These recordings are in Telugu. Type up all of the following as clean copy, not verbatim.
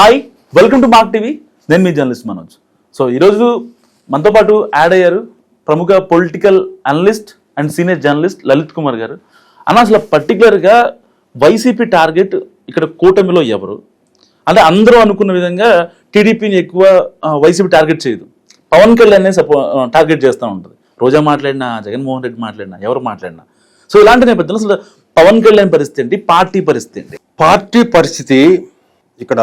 Hi, welcome to mark TV. నేను మీ జర్నలిస్ట్ మనోజ్. సో ఈరోజు మనతో పాటు యాడ్ అయ్యారు ప్రముఖ political analyst and senior journalist Lalit Kumar గారు. అన్న అసలు పర్టికులర్గా వైసీపీ టార్గెట్ ఇక్కడ కూటమిలో ఎవరు అంటే అందరూ అనుకున్న విధంగా టీడీపీని ఎక్కువ వైసీపీ టార్గెట్ చేయదు, పవన్ కళ్యాణ్ టార్గెట్ చేస్తూ ఉంటుంది. రోజా మాట్లాడినా, జగన్మోహన్ రెడ్డి మాట్లాడినా, ఎవరు మాట్లాడినా. సో ఇలాంటి నేపథ్యంలో అసలు పవన్ కళ్యాణ్ పరిస్థితి ఏంటి, పార్టీ పరిస్థితి ఏంటి? పార్టీ పరిస్థితి ఇక్కడ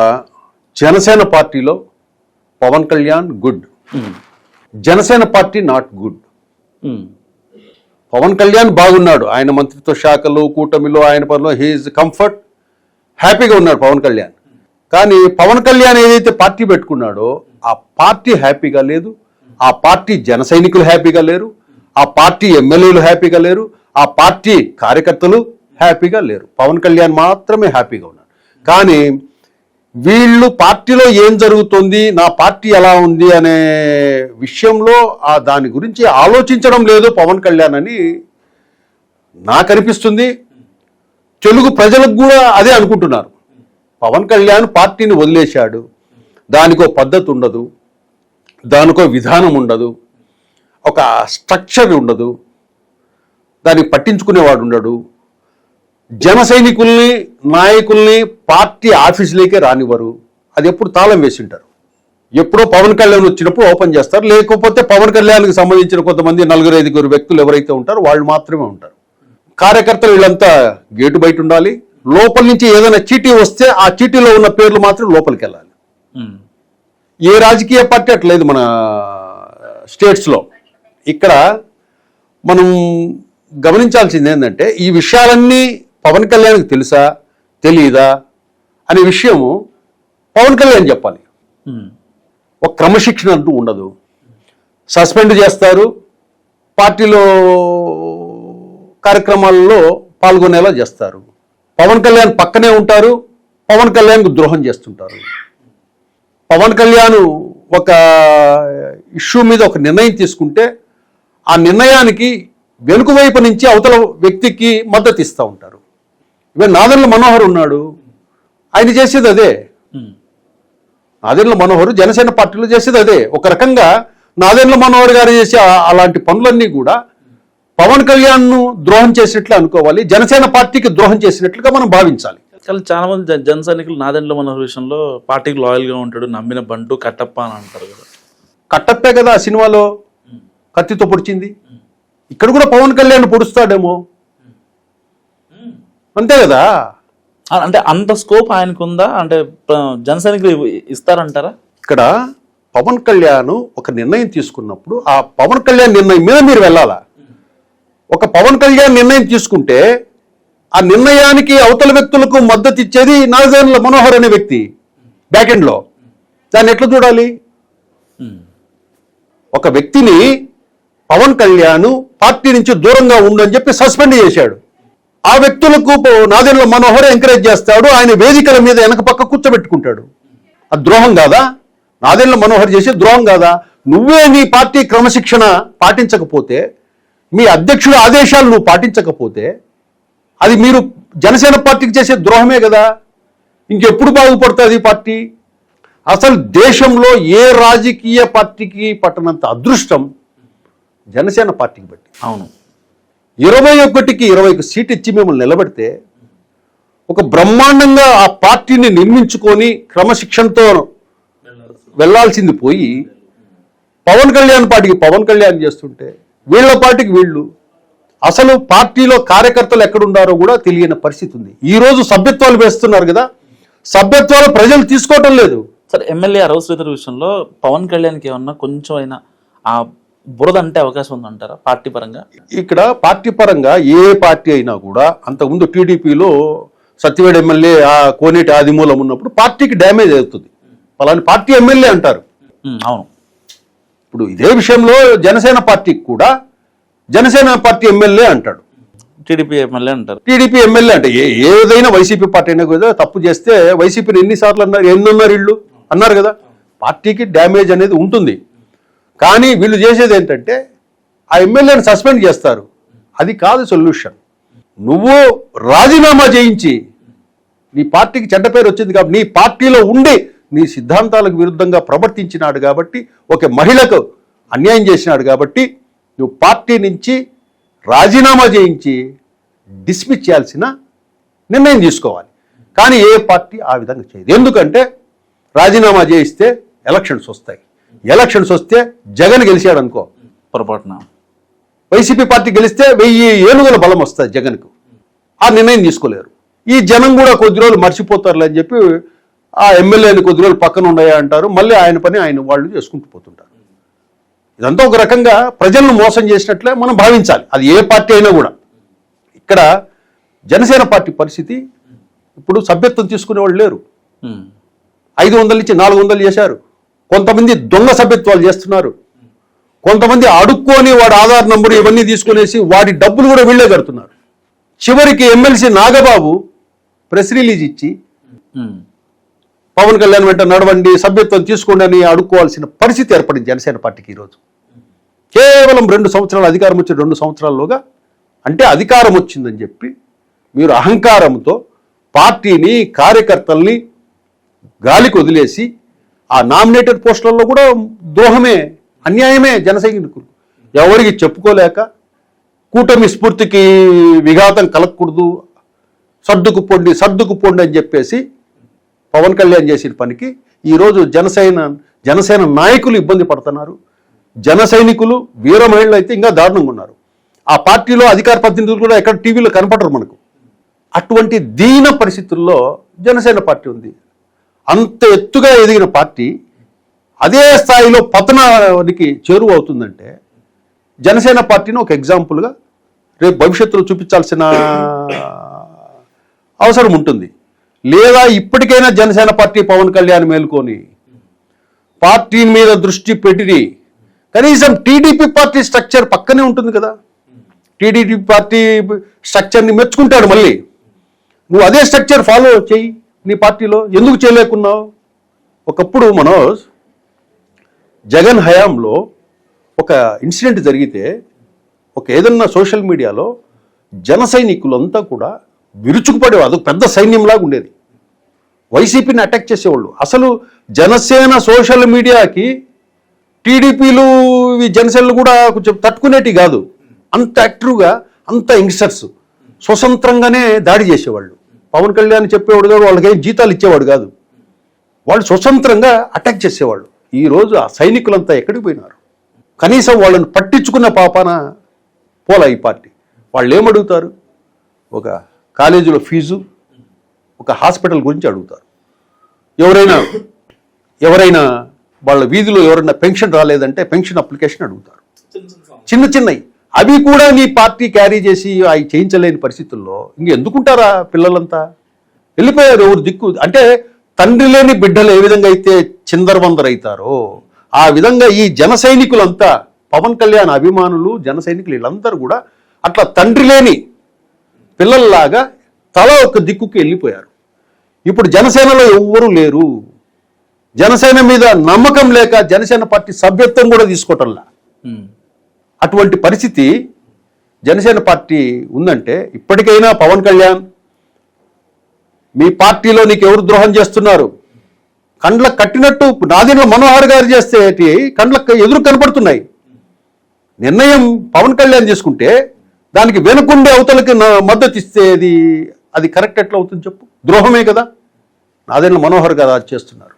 జనసేన పార్టీలో Pawan Kalyan good, Janasena party not good. Pawan Kalyan బాగున్నాడు, ఆయన మంత్రిత్వ శాఖలు కూటమిలో ఆయన పనిలో హీఈస్ కంఫర్ట్, హ్యాపీగా ఉన్నాడు పవన్ కళ్యాణ్. కానీ పవన్ కళ్యాణ్ ఏదైతే పార్టీ పెట్టుకున్నాడో ఆ పార్టీ హ్యాపీగా లేదు, ఆ పార్టీ జన సైనికులు హ్యాపీగా లేరు, ఆ పార్టీ ఎమ్మెల్యేలు హ్యాపీగా లేరు, ఆ పార్టీ కార్యకర్తలు హ్యాపీగా లేరు. పవన్ కళ్యాణ్ మాత్రమే హ్యాపీగా ఉన్నారు. కానీ వీళ్ళు పార్టీలో ఏం జరుగుతుంది, నా పార్టీ ఎలా ఉంది అనే విషయంలో దాని గురించి ఆలోచించడం లేదు పవన్ కళ్యాణ్ అని నాకు అనిపిస్తుంది. తెలుగు ప్రజలకు కూడా అదే అనుకుంటున్నారు. పవన్ కళ్యాణ్ పార్టీని వదిలేశాడు, దానికో పద్ధతి ఉండదు, దానికో విధానం ఉండదు, ఒక స్ట్రక్చర్ ఉండదు, దానికి పట్టించుకునేవాడు ఉండడు. జన సైనికుల్ని నాయకుల్ని పార్టీ ఆఫీసులకే రానివ్వరు. అది ఎప్పుడు తాళం వేసి ఉంటారు. ఎప్పుడో పవన్ కళ్యాణ్ వచ్చినప్పుడు ఓపెన్ చేస్తారు, లేకపోతే పవన్ కళ్యాణ్కి సంబంధించిన కొంతమంది 4-5 వ్యక్తులు ఎవరైతే ఉంటారో వాళ్ళు మాత్రమే ఉంటారు. కార్యకర్తలు వీళ్ళంతా గేటు బయట ఉండాలి. లోపల నుంచి ఏదైనా చీటీ వస్తే ఆ చీటీలో ఉన్న పేర్లు మాత్రం లోపలికి వెళ్ళాలి. ఏ రాజకీయ పార్టీ అట్లేదు మన స్టేట్స్లో. ఇక్కడ మనం గమనించాల్సింది ఏంటంటే ఈ విషయాలన్నీ పవన్ కళ్యాణ్కి తెలుసా తెలీదా అనే విషయము పవన్ కళ్యాణ్ చెప్పాలి. ఒక క్రమశిక్షణ అంటూ ఉండదు. సస్పెండ్ చేస్తారు, పార్టీలో కార్యక్రమాల్లో పాల్గొనేలా చేస్తారు. పవన్ కళ్యాణ్ పక్కనే ఉంటారు, పవన్ కళ్యాణ్కు ద్రోహం చేస్తుంటారు. పవన్ కళ్యాణ్ ఒక ఇష్యూ మీద ఒక నిర్ణయం తీసుకుంటే ఆ నిర్ణయానికి వెనుక వైపు నుంచి అవతల వ్యక్తికి మద్దతు ఇస్తూ ఉంటారు. ఇవే నాదెండ్ల మనోహర్ ఉన్నాడు, ఆయన చేసేది అదే. నాదెండ్ల మనోహర్ జనసేన పార్టీలో చేసేది అదే. ఒక రకంగా నాదెండ్ల మనోహర్ గారు చేసే అలాంటి పనులన్నీ కూడా పవన్ కళ్యాణ్ను ద్రోహం చేసినట్లు అనుకోవాలి, జనసేన పార్టీకి ద్రోహం చేసినట్లుగా మనం భావించాలి. కానీ చాలా మంది జన సైనికులు నాదెండ్ల మనోహర్ విషయంలో పార్టీకి లాయల్గా ఉంటాడు, నమ్మిన బంటు కట్టప్ప అని అంటారు కదా. కట్టప్పే కదా ఆ సినిమాలో కత్తితో పొడిచింది. ఇక్కడ కూడా పవన్ కళ్యాణ్ పొడుస్తాడేమో, అంతే కదా. అంటే అంత స్కోప్ ఆయనకుందా? అంటే జన సైనికులు ఇస్తారంటారా? ఇక్కడ పవన్ కళ్యాణ్ ఒక నిర్ణయం తీసుకున్నప్పుడు ఆ పవన్ కళ్యాణ్ నిర్ణయం మీద మీరు వెళ్ళాలా. ఒక పవన్ కళ్యాణ్ నిర్ణయం తీసుకుంటే ఆ నిర్ణయానికి అవతల వ్యక్తులకు మద్దతు ఇచ్చేది నాదెండ్ల మనోహర్ అనే వ్యక్తి బ్యాక్ ఎండ్ లో. దాన్ని ఎట్లా చూడాలి? ఒక వ్యక్తిని పవన్ కళ్యాణ్ పార్టీ నుంచి దూరంగా ఉండని చెప్పి సస్పెండ్ చేశాడు. ఆ వ్యక్తులకు నాదెండ్ల మనోహర్ ఎంకరేజ్ చేస్తాడు, ఆయన వేదికల మీద వెనక పక్క కూర్చోబెట్టుకుంటాడు. అది ద్రోహం కాదా? నాదెండ్ల మనోహర్ చేసే ద్రోహం కాదా? నువ్వే నీ పార్టీ క్రమశిక్షణ పాటించకపోతే, మీ అధ్యక్షుడి ఆదేశాలు నువ్వు పాటించకపోతే అది మీరు జనసేన పార్టీకి చేసే ద్రోహమే కదా. ఇంకెప్పుడు బాగుపడుతుంది పార్టీ? అసలు దేశంలో ఏ రాజకీయ పార్టీకి పట్టనంత అదృష్టం జనసేన పార్టీకి బట్టి. అవును, 21కి 20 సీట్ ఇచ్చి మిమ్మల్ని నిలబెడితే ఒక బ్రహ్మాండంగా ఆ పార్టీని నిర్మించుకొని క్రమశిక్షణతో వెళ్లాల్సింది పోయి పవన్ కళ్యాణ్ పార్టీకి పవన్ కళ్యాణ్ చేస్తుంటే వీళ్ళ పార్టీకి వీళ్ళు, అసలు పార్టీలో కార్యకర్తలు ఎక్కడున్నారో కూడా తెలియని పరిస్థితి ఉంది. ఈరోజు సభ్యత్వాలు వేస్తున్నారు కదా, సభ్యత్వాలు ప్రజలు తీసుకోవటం లేదు. సరే, ఎమ్మెల్యే అరవ శ్రీధర్ విషయంలో పవన్ కళ్యాణ్కి ఏమన్నా కొంచెం అయినా ఆ బురద అంటే అవకాశం ఉందంటారా పార్టీ పరంగా? ఇక్కడ పార్టీ పరంగా ఏ పార్టీ అయినా కూడా అంతకుముందు టీడీపీలో సత్యవేడు ఎమ్మెల్యే ఆ కోనేటి ఆదిమూలం ఉన్నప్పుడు పార్టీకి డ్యామేజ్ అవుతుంది, అలాంటి పార్టీ ఎమ్మెల్యే అంటారు. అవును, ఇప్పుడు ఇదే విషయంలో జనసేన పార్టీకి కూడా జనసేన పార్టీ ఎమ్మెల్యే అంటాడు, టీడీపీ ఎమ్మెల్యే అంటారు. టీడీపీ ఎమ్మెల్యే అంటే ఏదైనా వైసీపీ పార్టీ అయినా కూడా తప్పు చేస్తే వైసీపీని ఎన్నిసార్లు అన్నారు, ఎన్నున్నారు వీళ్ళు అన్నారు కదా. పార్టీకి డ్యామేజ్ అనేది ఉంటుంది. కానీ వీళ్ళు చేసేది ఏంటంటే ఆ ఎమ్మెల్యేని సస్పెండ్ చేస్తారు. అది కాదు సొల్యూషన్. నువ్వు రాజీనామా చేయించి నీ పార్టీకి చెడ్డ పేరు వచ్చింది కాబట్టి నీ పార్టీలో ఉండి నీ సిద్ధాంతాలకు విరుద్ధంగా ప్రవర్తించినాడు కాబట్టి, ఒక మహిళకు అన్యాయం చేసినాడు కాబట్టి నువ్వు పార్టీ నుంచి రాజీనామా చేయించి డిస్మిస్ చేయాల్సిన నిర్ణయం తీసుకోవాలి. కానీ ఏ పార్టీ ఆ విధంగా చేయదు. ఎందుకంటే రాజీనామా చేయిస్తే ఎలక్షన్స్ వస్తాయి. ఎలక్షన్స్ వస్తే జగన్ గెలిచాడు అనుకో, పొరపాటున వైసీపీ పార్టీ గెలిస్తే 1000 ఏనుగుల బలం వస్తుంది జగన్కు. ఆ నిర్ణయం తీసుకోలేరు. ఈ జనం కూడా కొద్ది రోజులు మర్చిపోతారులే అని చెప్పి ఆ ఎమ్మెల్యేని కొద్ది రోజులు పక్కన ఉన్నాయా అంటారు. మళ్ళీ ఆయన పని ఆయన వాళ్ళు చేసుకుంటూ పోతుంటారు. ఇదంతా ఒక రకంగా ప్రజలను మోసం చేసినట్లే మనం భావించాలి, అది ఏ పార్టీ అయినా కూడా. ఇక్కడ జనసేన పార్టీ పరిస్థితి, ఇప్పుడు సభ్యత్వం తీసుకునే వాళ్ళు లేరు. 500 నుంచి 400 చేశారు. కొంతమంది దొంగ సభ్యత్వాలు చేస్తున్నారు. కొంతమంది అడుక్కొని వాడి ఆధార్ నంబరు ఇవన్నీ తీసుకునేసి వాడి డబ్బులు కూడా వీళ్ళే కడుతున్నారు. చివరికి ఎమ్మెల్సీ నాగబాబు ప్రెస్ రిలీజ్ ఇచ్చి పవన్ కళ్యాణ్ వెంట నడవండి, సభ్యత్వం తీసుకోండి అని అడుక్కోవాల్సిన పరిస్థితి ఏర్పడింది జనసేన పార్టీకి ఈరోజు. కేవలం 2 సంవత్సరాలు అధికారం వచ్చే 2 సంవత్సరాల్లోగా, అంటే అధికారం వచ్చిందని చెప్పి మీరు అహంకారంతో పార్టీని, కార్యకర్తల్ని గాలికి వదిలేసి ఆ నామినేటెడ్ పోస్టులలో కూడా ద్రోహమే, అన్యాయమే. జన సైనికులు ఎవరికి చెప్పుకోలేక కూటమి స్ఫూర్తికి విఘాతం కలగకూడదు, సర్దుకుపోండి అని చెప్పేసి పవన్ కళ్యాణ్ చేసిన పనికి ఈరోజు జనసేన నాయకులు ఇబ్బంది పడుతున్నారు. జన సైనికులు, వీర మహిళలు అయితే ఇంకా దారుణంగా ఉన్నారు. ఆ పార్టీలో అధికార ప్రతినిధులు కూడా ఎక్కడ టీవీలో కనపడరు మనకు. అటువంటి దీన పరిస్థితుల్లో జనసేన పార్టీ ఉంది. అంత ఎత్తుగా ఎదిగిన పార్టీ అదే స్థాయిలో పతనానికి చేరువ అవుతుందంటే జనసేన పార్టీని ఒక ఎగ్జాంపుల్గా రేపు భవిష్యత్తులో చూపించాల్సిన అవసరం ఉంటుంది. లేదా ఇప్పటికైనా జనసేన పార్టీ పవన్ కళ్యాణ్ మేలుకొని పార్టీ మీద దృష్టి పెట్టి కనీసం టీడీపీ పార్టీ స్ట్రక్చర్ పక్కనే ఉంటుంది కదా, టీడీపీ పార్టీ స్ట్రక్చర్ని మెచ్చుకుంటాడు. మళ్ళీ నువ్వు అదే స్ట్రక్చర్ ఫాలో చెయ్యి నీ పార్టీలో. ఎందుకు చేయలేకున్నావు? ఒకప్పుడు మనోజ్, జగన్ హయాంలో ఒక ఇన్సిడెంట్ జరిగితే ఏదన్నా సోషల్ మీడియాలో జన సైనికులంతా కూడా విరుచుకుపడేవారు. అది పెద్ద సైన్యంలాగా ఉండేది. వైసీపీని అటాక్ చేసేవాళ్ళు. అసలు జనసేన సోషల్ మీడియాకి టీడీపీలు జనసేనలు కూడా కొంచెం తట్టుకునేటి కాదు. అంత యాక్టివ్గా, అంత యంగ్స్టర్స్ స్వతంత్రంగానే దాడి చేసేవాళ్ళు. పవన్ కళ్యాణ్ చెప్పేవాడు కాదు, వాళ్ళకి ఏం జీతాలు ఇచ్చేవాడు కాదు. వాళ్ళు స్వతంత్రంగా అటాక్ చేసేవాళ్ళు. ఈరోజు ఆ సైనికులంతా ఎక్కడికి పోయినారు? కనీసం వాళ్ళని పట్టించుకున్న పాపాన పోలా ఈ పార్టీ. వాళ్ళు ఏమడుగుతారు? ఒక కాలేజీలో ఫీజు, ఒక హాస్పిటల్ గురించి అడుగుతారు. ఎవరైనా వాళ్ళ వీధిలో ఎవరైనా పెన్షన్ రాలేదంటే పెన్షన్ అప్లికేషన్ అడుగుతారు. చిన్నవి అవి కూడా నీ పార్టీ క్యారీ చేసి అవి చేయించలేని పరిస్థితుల్లో ఇంకెందుకుంటారా పిల్లలంతా? వెళ్ళిపోయారు. ఎవరు దిక్కు? అంటే తండ్రి లేని బిడ్డలు ఏ విధంగా అయితే చిందరవందరవుతారో ఆ విధంగా ఈ జన సైనికులంతా, పవన్ కళ్యాణ్ అభిమానులు, జన సైనికులు వీళ్ళందరూ కూడా అట్లా తండ్రి లేని పిల్లల్లాగా తల ఒక దిక్కుకి వెళ్ళిపోయారు. ఇప్పుడు జనసేనలో ఎవ్వరూ లేరు. జనసేన మీద నమ్మకం లేక జనసేన పార్టీ సభ్యత్వం కూడా తీసుకోవటంలా. అటువంటి పరిస్థితి జనసేన పార్టీ ఉందంటే ఇప్పటికైనా పవన్ కళ్యాణ్, మీ పార్టీలో నీకు ఎవరు ద్రోహం చేస్తున్నారు? కండ్లకు కట్టినట్టు నాదెండ్ల మనోహర్ గారు చేస్తే కండ్లకు ఎదురు కనపడుతున్నాయి. నిర్ణయం పవన్ కళ్యాణ్ చేసుకుంటే దానికి వెనుకుండే అవతలకి మద్దతు ఇస్తే అది కరెక్ట్ ఎట్లా అవుతుంది చెప్పు? ద్రోహమే కదా. నాదెండ్ల మనోహర్ గారు అది చేస్తున్నారు.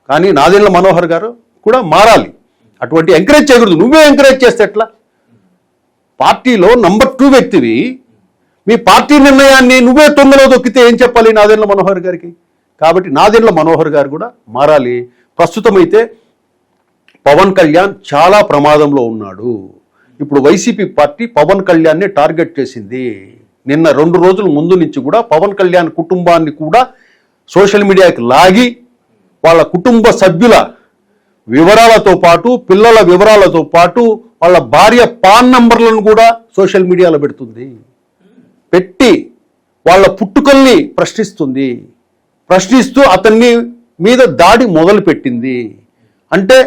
కానీ నాదెండ్ల మనోహర్ గారు కూడా మారాలి. అటువంటి ఎంకరేజ్ చేయకూడదు. నువ్వే ఎంకరేజ్ చేస్తే ఎట్లా? పార్టీలో నంబర్ 2 వ్యక్తివి. మీ పార్టీ నిర్ణయాన్ని నువ్వే తొందరలో దొక్కితే ఏం చెప్పాలి నాదెండ్ల మనోహర్ గారికి? కాబట్టి నాదెండ్ల మనోహర్ గారు కూడా మారాలి. ప్రస్తుతం అయితే పవన్ కళ్యాణ్ చాలా ప్రమాదంలో ఉన్నాడు. ఇప్పుడు వైసీపీ పార్టీ పవన్ కళ్యాణ్ని టార్గెట్ చేసింది. నిన్న 2 రోజుల ముందు నుంచి కూడా పవన్ కళ్యాణ్ కుటుంబాన్ని కూడా సోషల్ మీడియాకి లాగి వాళ్ళ కుటుంబ సభ్యుల వివరాలతో పాటు, పిల్లల వివరాలతో పాటు వాళ్ళ భార్య పాన్ నంబర్లను కూడా సోషల్ మీడియాలో పెట్టి వాళ్ళ పుట్టుకల్ని ప్రశ్నిస్తూ అతన్ని మీద దాడి మొదలుపెట్టింది. అంటే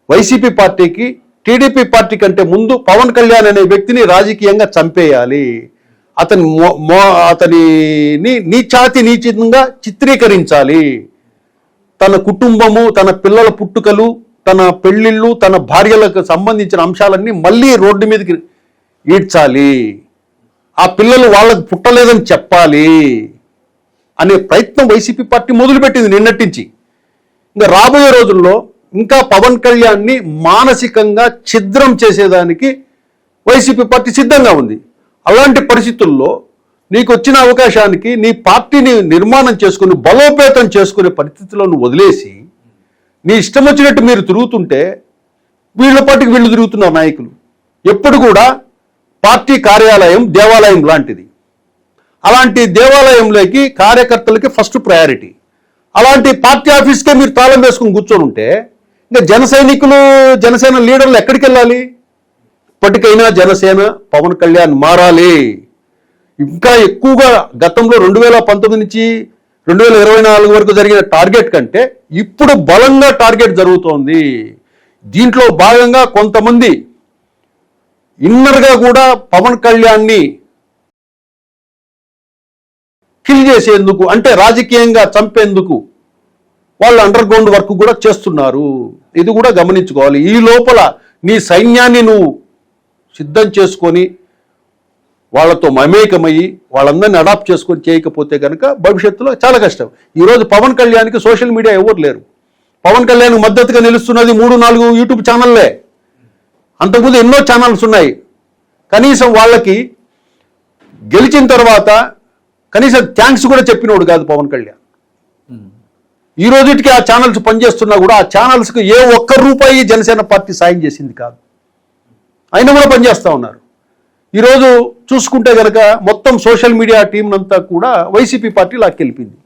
వైసీపీ పార్టీకి, టీడీపీ పార్టీ కంటే ముందు పవన్ కళ్యాణ్ అనే వ్యక్తిని రాజకీయంగా చంపేయాలి, అతనిని నీచాతిగా చిత్రీకరించాలి. తన కుటుంబము, తన పిల్లల పుట్టుకలు, తన పెళ్ళిళ్ళు, తన భార్యలకు సంబంధించిన అంశాలన్నీ మళ్ళీ రోడ్డు మీదకి ఈడ్చాలి, ఆ పిల్లలు వాళ్ళకు పుట్టలేదని చెప్పాలి అనే ప్రయత్నం వైసీపీ పార్టీ మొదలుపెట్టింది నిన్నటించి. ఇంకా రాబోయే రోజుల్లో ఇంకా పవన్ కళ్యాణ్ని మానసికంగా ఛిద్రం చేసేదానికి వైసీపీ పార్టీ సిద్ధంగా ఉంది. అలాంటి పరిస్థితుల్లో నీకు వచ్చిన అవకాశానికి నీ పార్టీని నిర్మాణం చేసుకుని బలోపేతం చేసుకునే పరిస్థితుల్లో నువ్వు వదిలేసి నీ ఇష్టం వచ్చినట్టు మీరు తిరుగుతుంటే వీళ్ళ పార్టీకి వీళ్ళు తిరుగుతున్నారు నాయకులు. ఎప్పుడు కూడా పార్టీ కార్యాలయం దేవాలయం లాంటిది. అలాంటి దేవాలయంలోకి కార్యకర్తలకి ఫస్ట్ ప్రయారిటీ. అలాంటి పార్టీ ఆఫీస్కే మీరు తాళం వేసుకుని కూర్చొని ఉంటే ఇంకా జనసేన లీడర్లు ఎక్కడికి వెళ్ళాలి? ఇప్పటికైనా జనసేన పవన్ కళ్యాణ్ మారాలి. ఇంకా ఎక్కువగా గతంలో 2019 నుంచి 2024 వరకు జరిగిన టార్గెట్ కంటే ఇప్పుడు బలంగా టార్గెట్ జరుగుతోంది. దీంట్లో భాగంగా కొంతమంది ఇన్నర్గా కూడా పవన్ కళ్యాణ్ని కిల్ చేసేందుకు, అంటే రాజకీయంగా చంపేందుకు వాళ్ళు అండర్ గ్రౌండ్ వర్క్ కూడా చేస్తున్నారు. ఇది కూడా గమనించుకోవాలి. ఈ లోపల నీ సైన్యాన్ని నువ్వు సిద్ధం చేసుకొని వాళ్ళతో మమేకమయ్యి వాళ్ళందరినీ అడాప్ట్ చేసుకొని చేయకపోతే కనుక భవిష్యత్తులో చాలా కష్టం. ఈరోజు పవన్ కళ్యాణ్కి సోషల్ మీడియా ఎవరు లేరు. పవన్ కళ్యాణ్ మద్దతుగా నిలుస్తున్నది 3-4 యూట్యూబ్ ఛానల్లే. అంతకుముందు ఎన్నో ఛానల్స్ ఉన్నాయి. కనీసం వాళ్ళకి గెలిచిన తర్వాత కనీసం థ్యాంక్స్ కూడా చెప్పినోడు కాదు పవన్ కళ్యాణ్. ఈ రోజుకి ఆ ఛానల్స్ పనిచేస్తున్నా కూడా ఆ ఛానల్స్కి ఏ ఒక్క రూపాయి జనసేన పార్టీ సాయం చేసింది కాదు. అయినా కూడా పనిచేస్తూ ఉన్నారు. ఈరోజు చూసుకుంటే కనుక మొత్తం సోషల్ మీడియా టీం అంతా కూడా వైసీపీ పార్టీ లాక్కెళ్ళిపోయింది.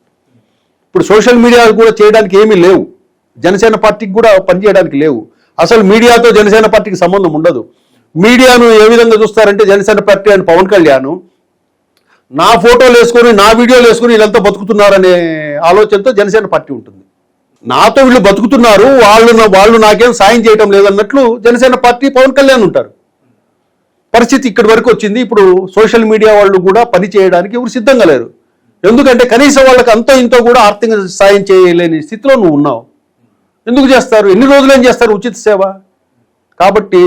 ఇప్పుడు సోషల్ మీడియా కూడా చేయడానికి ఏమీ లేవు. జనసేన పార్టీకి కూడా పనిచేయడానికి లేవు. అసలు మీడియాతో జనసేన పార్టీకి సంబంధం ఉండదు. మీడియాను ఏ విధంగా చూస్తారంటే జనసేన పార్టీ అండ్ పవన్ కళ్యాణ్ నా ఫోటోలు వేసుకొని నా వీడియోలు వేసుకొని వీళ్ళంతా బతుకుతున్నారనే ఆలోచనతో జనసేన పార్టీ ఉంటుంది. నాతో వీళ్ళు బతుకుతున్నారు, వాళ్ళు నాకేం సాయం చేయటం లేదన్నట్లు జనసేన పార్టీ పవన్ కళ్యాణ్ ఉంటారు. పరిస్థితి ఇక్కడి వరకు వచ్చింది. ఇప్పుడు సోషల్ మీడియా వాళ్ళు కూడా పని చేయడానికి ఎవరు సిద్ధంగా లేరు. ఎందుకంటే కనీసం వాళ్ళకి అంతో ఇంతో కూడా ఆర్థిక సాయం చేయలేని స్థితిలో నువ్వు ఉన్నావు. ఎందుకు చేస్తారు? ఎన్ని రోజులు ఏం చేస్తారు ఉచిత సేవ? కాబట్టి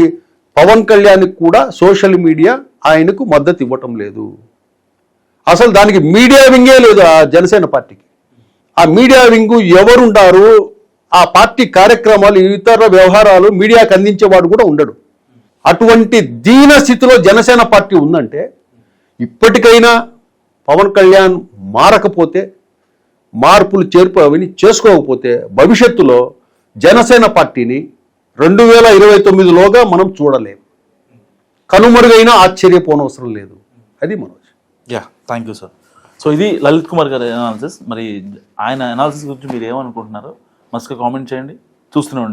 పవన్ కళ్యాణ్కి కూడా సోషల్ మీడియా ఆయనకు మద్దతు ఇవ్వటం లేదు. అసలు దానికి మీడియా వింగే లేదు ఆ జనసేన పార్టీకి. ఆ మీడియా వింగు ఎవరుంటారు? ఆ పార్టీ కార్యక్రమాలు, ఇతర వ్యవహారాలు మీడియాకు అందించేవాడు కూడా ఉండడు. అటువంటి దీన స్థితిలో జనసేన పార్టీ ఉందంటే ఇప్పటికైనా పవన్ కళ్యాణ్ మారకపోతే, మార్పులు చేర్పు అవన్నీ చేసుకోకపోతే భవిష్యత్తులో జనసేన పార్టీని 2029లోగా మనం చూడలేము. కనుమరుగైనా ఆశ్చర్యపోనవసరం లేదు. అది Manoj. Thank you sir. So ఇది లలిత్ కుమార్ గారి అనాలిసిస్. మరి ఆయన అనాలిసిస్ గురించి మీరు ఏమనుకుంటున్నారో మస్తుగా కామెంట్ చేయండి. చూస్తూనే ఉండండి.